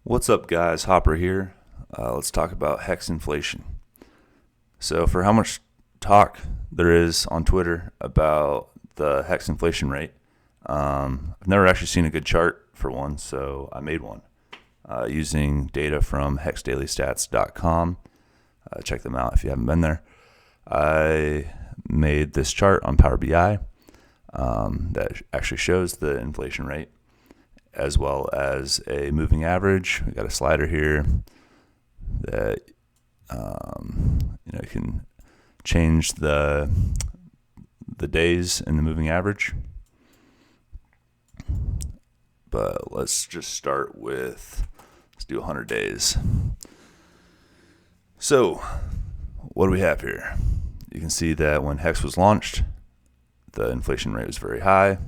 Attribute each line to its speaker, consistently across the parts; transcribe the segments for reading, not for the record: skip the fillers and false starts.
Speaker 1: What's up, guys? Hopper here. Let's talk about HEX inflation. So, for how much talk there is on Twitter about the HEX inflation rate, I've never actually seen a good chart for one, so I made one using data from hexdailystats.com. Check them out if you haven't been there. I made this chart on Power BI that actually shows the inflation rate, as well as a moving average. We got a slider here that you can change the days in the moving average. But let's just start with, let's do 100 days. So what do we have here? You can see that when HEX was launched, the inflation rate was very high,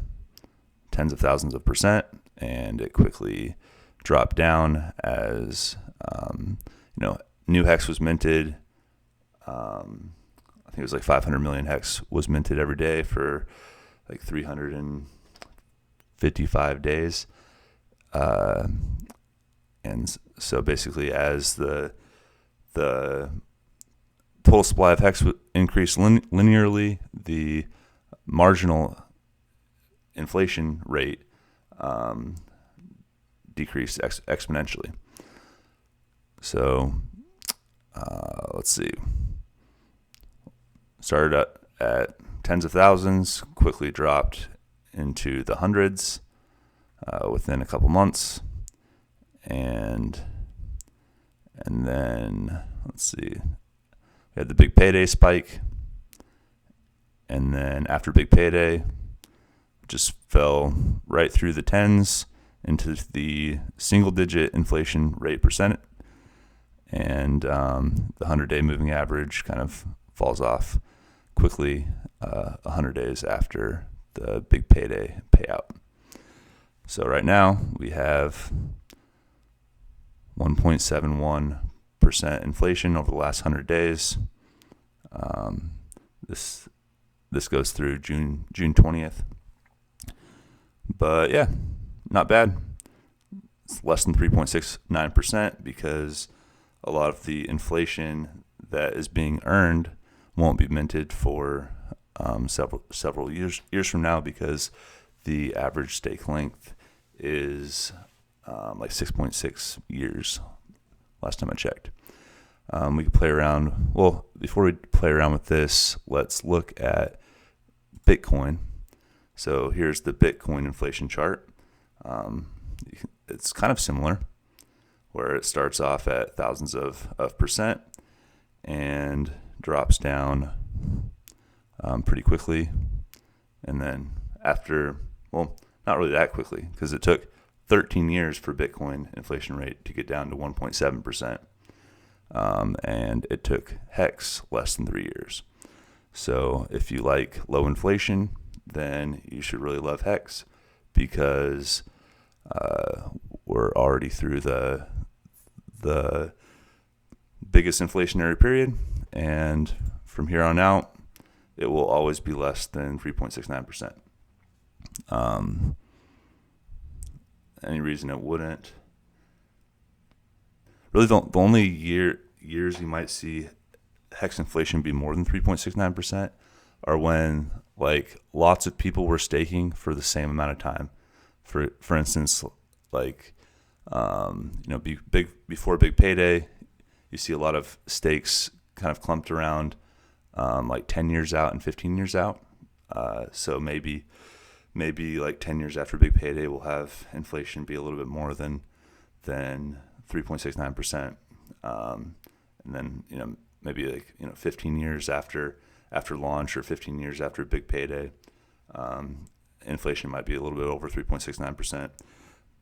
Speaker 1: tens of thousands of percent, and it quickly dropped down as new HEX was minted. I think it was like 500 million HEX was minted every day for like 355 days. And so basically, as the total supply of HEX increased linearly, the marginal inflation rate decreased exponentially. So let's see. Started at tens of thousands, quickly dropped into the hundreds within a couple months, and then let's see. We had the big payday spike, and then after big payday, just fell right through the tens into the single-digit inflation rate percent, and the 100-day moving average kind of falls off quickly 100 days after the big payday payout. So right now we have 1.71% inflation over the last 100 days. This goes through June 20th. But yeah, not bad. It's less than 3.69% because a lot of the inflation that is being earned won't be minted for several years from now, because the average stake length is like 6.6 years last time I checked. We can play around. Well, before we play around with this, let's look at Bitcoin. So here's the Bitcoin inflation chart. It's kind of similar, where it starts off at thousands of percent and drops down pretty quickly. And then after, well, not really that quickly, because it took 13 years for Bitcoin inflation rate to get down to 1.7%. And it took HEX less than 3 years. So if you like low inflation, then you should really love HEX, because we're already through the biggest inflationary period, and from here on out, it will always be less than 3.69%. Any reason it wouldn't? Really, the only years you might see HEX inflation be more than 3.69% are when like lots of people were staking for the same amount of time. For instance, like before big payday, you see a lot of stakes kind of clumped around like 10 years out and 15 years out. So maybe like 10 years after big payday, we'll have inflation be a little bit more than 3.69%. And then maybe like 15 years after launch, or 15 years after big payday, inflation might be a little bit over 3.69%.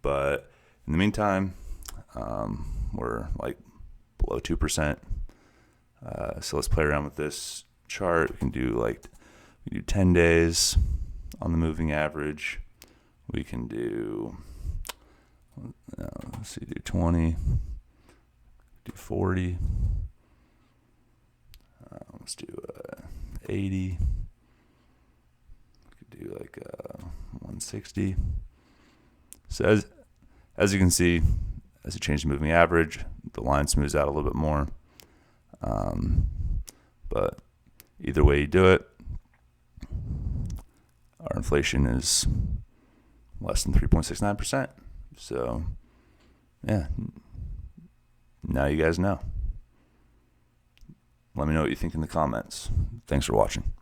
Speaker 1: But in the meantime, we're like below 2%. So let's play around with this chart. We can do 10 days on the moving average. We can do, do 20, do 40. Let's do 80. We could do like 160. So as you can see, as a change in moving average, the line smooths out a little bit more. But either way you do it, our inflation is less than 3.69%. So, yeah, now you guys know. Let me know what you think in the comments. Thanks for watching.